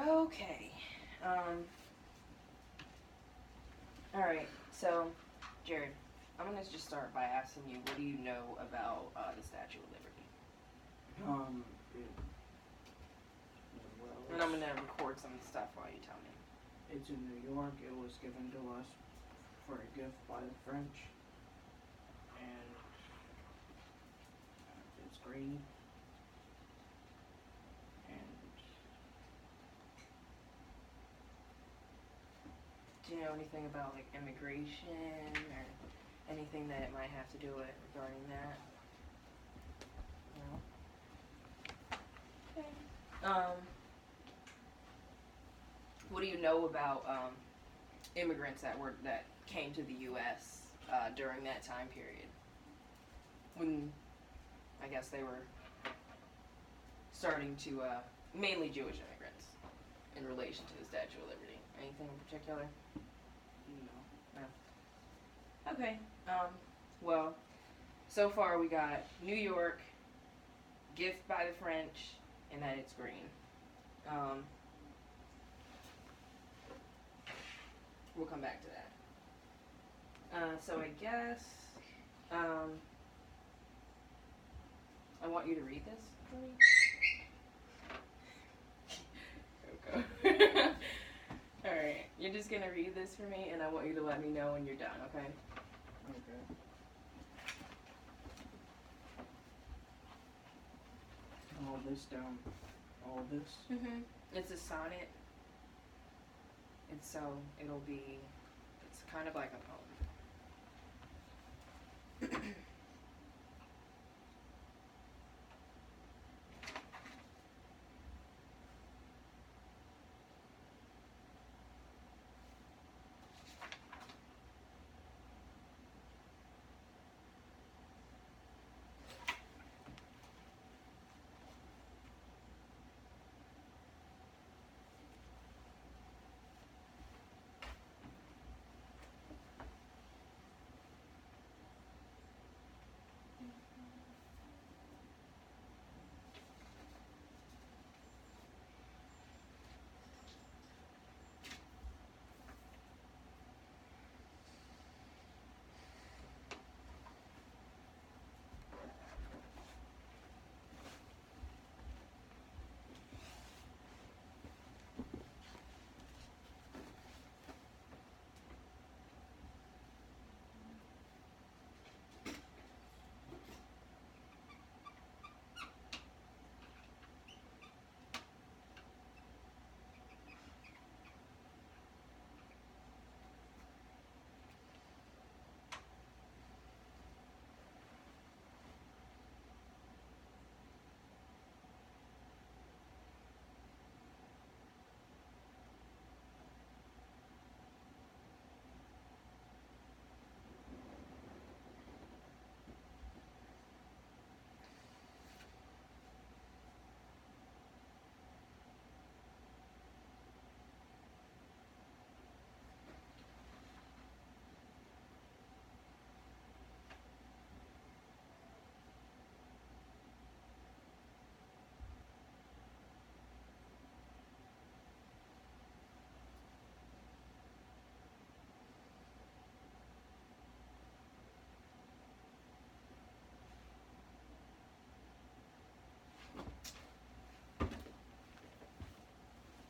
Okay. Alright, so, Jared, I'm gonna just start by asking you, what do you know about the Statue of Liberty? It, well, And I'm gonna record some stuff while you tell me. it's in New York. It was given to us for a gift by the French, and it's green. And Do you know anything about, like, immigration or anything that it might have to do with regarding that? No? Okay. What do you know about, immigrants that came to the U.S. During that time period? When, I guess, they were starting to, mainly Jewish immigrants, in relation to the Statue of Liberty. Anything in particular? No. Okay. Well, so far we got New York, gift by the French, and that it's green. We'll come back to that. So I guess, I want you to read this for me. Coco. Alright, you're just gonna read this for me, and I want you to let me know when you're done, okay? okay. All this down. All this. Mm-hmm. It's a sonnet. And so it'll be, it's kind of like a poem.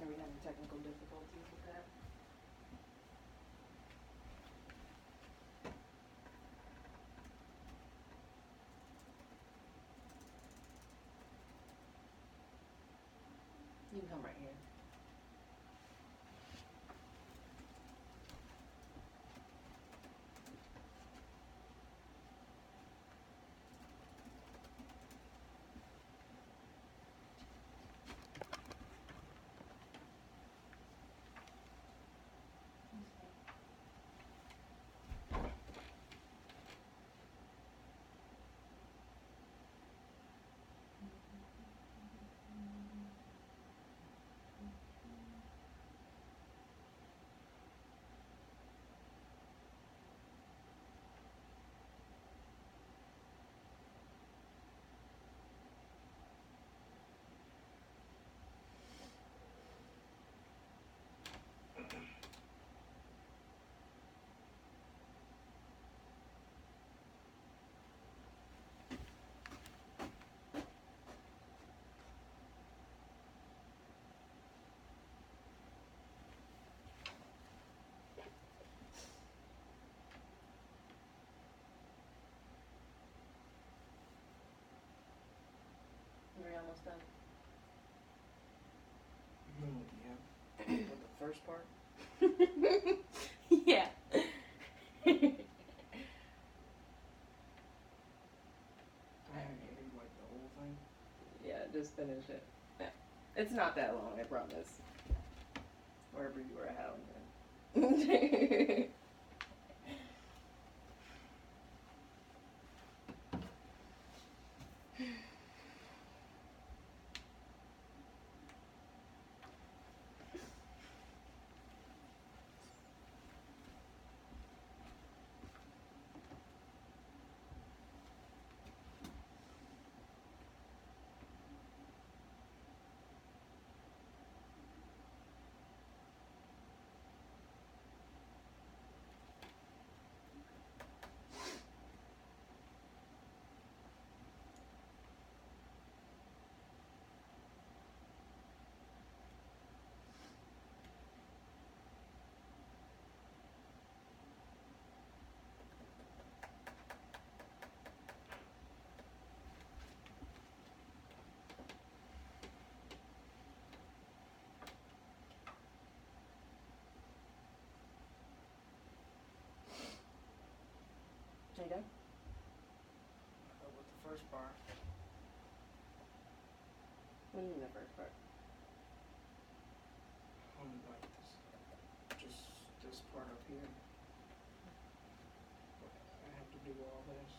Are we having technical difficulties with that? You can come right here. almost done? Yeah. But the first part, Yeah. I had to read like the whole thing. Yeah, just finish it. Yeah. It's not that long, I promise. Wherever you were at then. Are you done? With the first part, What do you mean the first part? only like just this part up here. I have to do all this.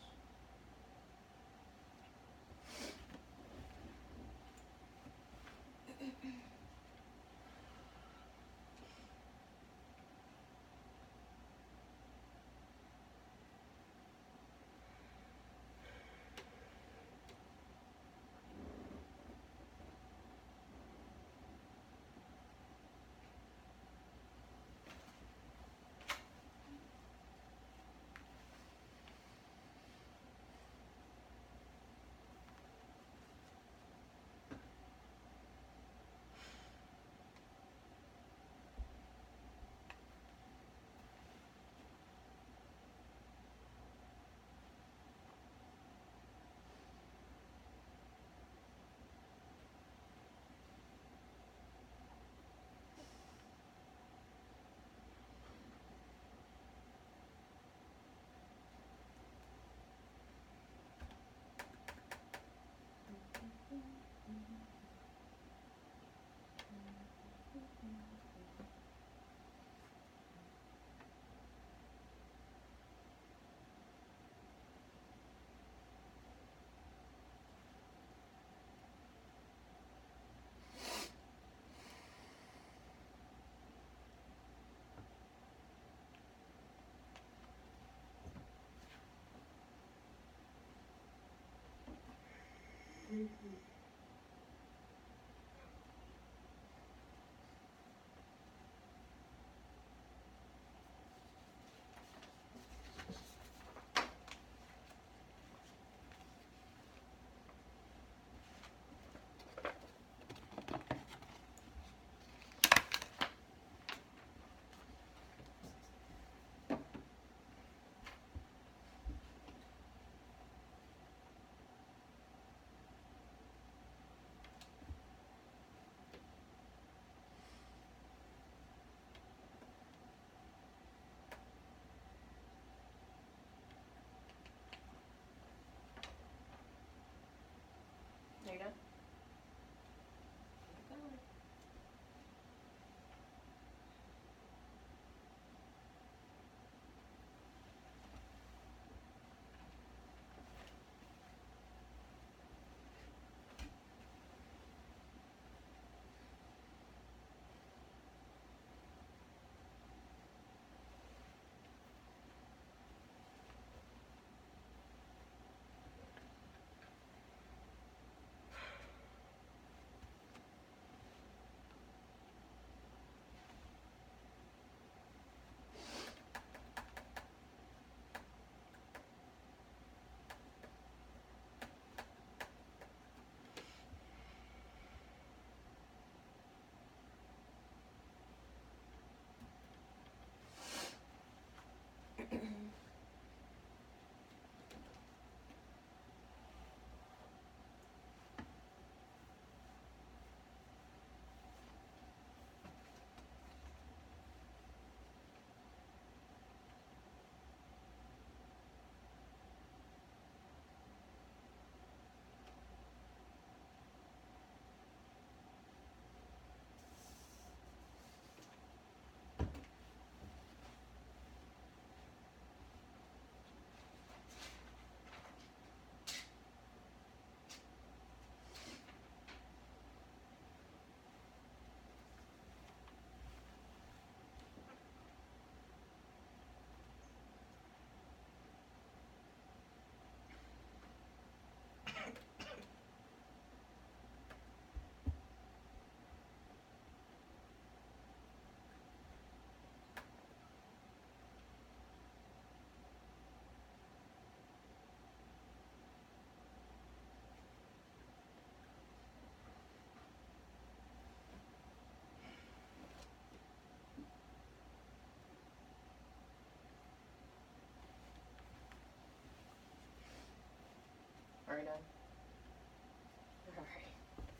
Are you done?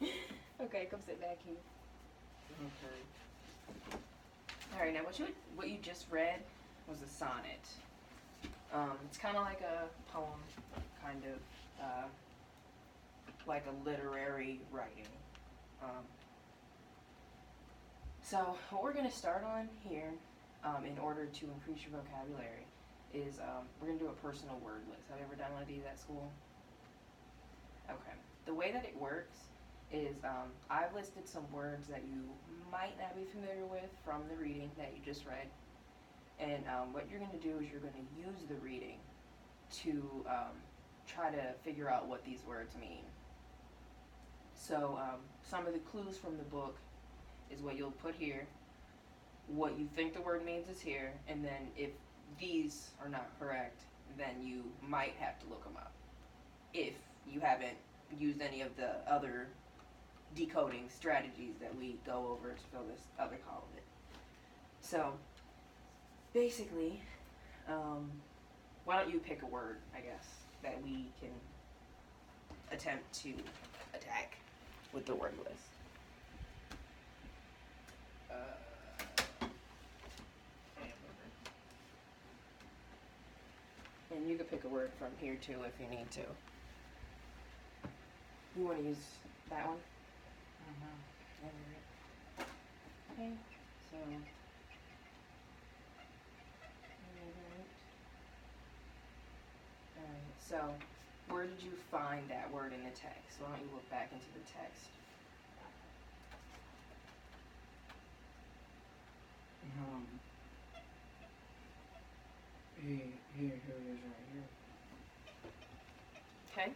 Alright. Okay, come sit back here. Okay. Alright, now what you just read was a sonnet. It's kind of like a poem, kind of like a literary writing. So what we're going to start on here, in order to increase your vocabulary, is we're going to do a personal word list. Have you ever done one of these at school? Okay. The way that it works is I've listed some words that you might not be familiar with from the reading that you just read. And what you're going to do is you're going to use the reading to try to figure out what these words mean. So some of the clues from the book is what you'll put here. What you think the word means is here. And then if these are not correct, then you might have to look them up if you haven't used any of the other decoding strategies that we go over to fill this other column in. So basically, why don't you pick a word, I guess, that we can attempt to attack with the word list. And you can pick a word from here too if you need to. You want to use that one? Okay, so. Alright, so where did you find that word in the text? Why don't you look back into the text? Here it is right here. Okay.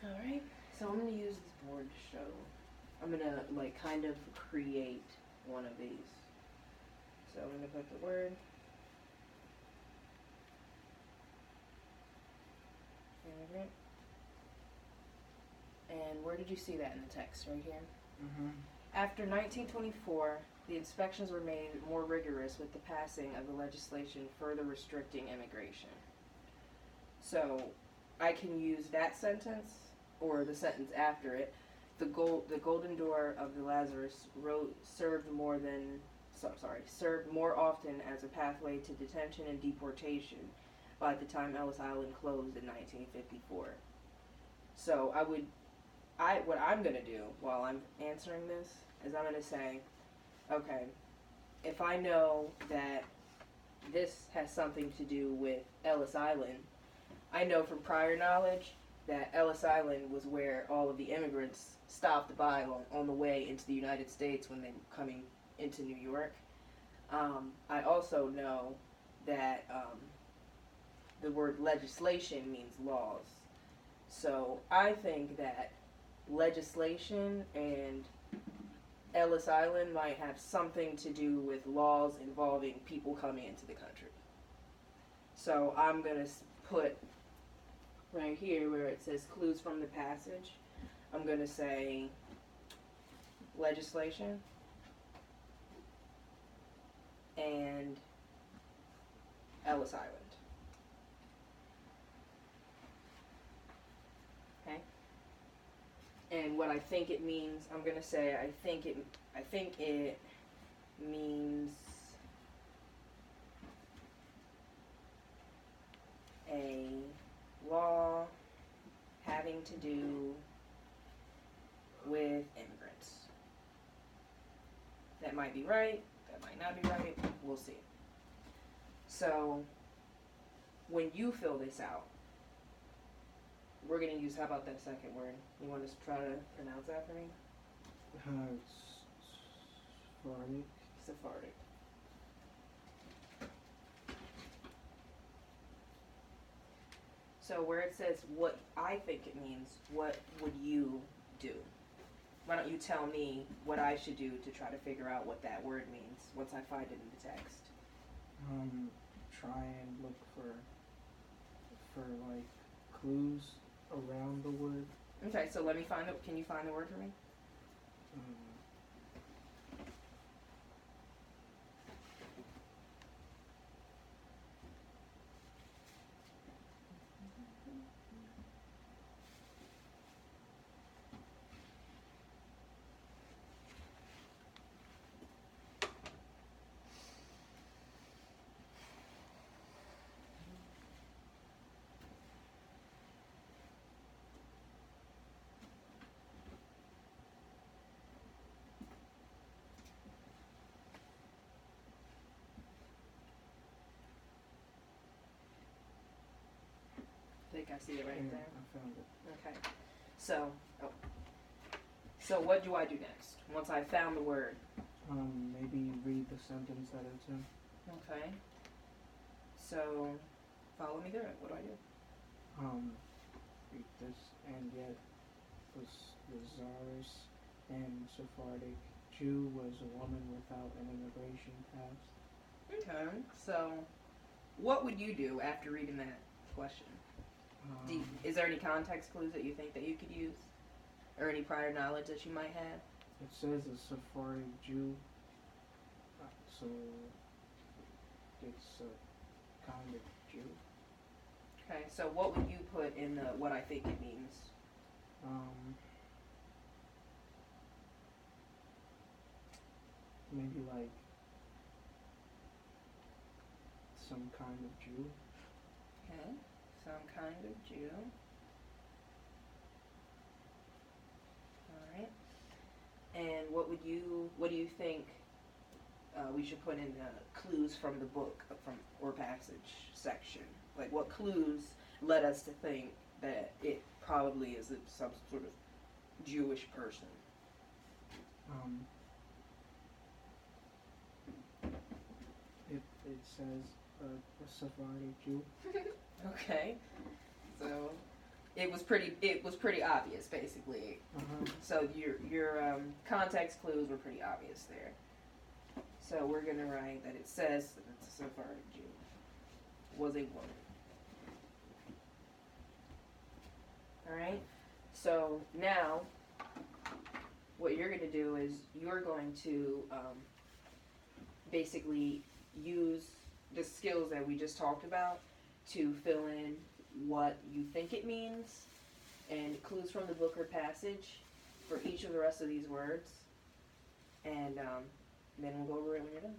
Alright, so I'm going to use this board to show. I'm going to, like, kind of create one of these. So I'm going to put the word. Immigrant. And where did you see that in the text? Right here? After 1924, the inspections were made more rigorous with the passing of the legislation further restricting immigration. So I can use that sentence or the sentence after it. The golden door of the Lazarus served more often as a pathway to detention and deportation by the time Ellis Island closed in 1954. So what I'm going to do while I'm answering this is I'm going to say, okay, if I know that this has something to do with Ellis Island, I know from prior knowledge that Ellis Island was where all of the immigrants stopped by on the way into the United States when they were coming into New York. I also know that the word legislation means laws. So I think that legislation and Ellis Island might have something to do with laws involving people coming into the country. So I'm going to put right here where it says clues from the passage, I'm going to say legislation and Ellis Island. Okay? And what I think it means, I'm going to say I think it means a law having to do with immigrants. That might be right, that might not be right, we'll see. So, when you fill this out, we're going to use, how about that second word? You want to try to pronounce that for me? Sephardic. Sephardic. So where it says what I think it means, what would you do? Why don't you tell me what I should do to try to figure out what that word means once I find it in the text? Try and look for like clues around the word. Okay, so can you find the word for me? think I see it right Yeah, there. I found it. Okay. So, so what do I do next? Once I've found the word. Maybe read the sentence that it's in. Okay. So, follow me through it. What do I do? Read this, and yet was the Tsarist and Sephardic Jew was a woman without an immigration past. Okay. So, what would you do after reading that question? Is there any context clues that you think that you could use? Or any prior knowledge that you might have? It says a Sephardic Jew, so it's a kind of Jew. Okay, so what would you put in the what I think it means? Maybe like some kind of Jew. Okay, some kind of Jew. Alright. And what do you think we should put in clues from the book or passage section? Like what clues led us to think that it probably is some sort of Jewish person? It says a Sephardic Jew. Okay. So it was pretty obvious basically. So your context clues were pretty obvious there. So we're gonna write that it says that it's a Sephardic Jew. Was a woman. Alright? So now what you're gonna do is you're going to basically use the skills that we just talked about to fill in what you think it means and clues from the book or passage for each of the rest of these words. And then we'll go over it when you're done.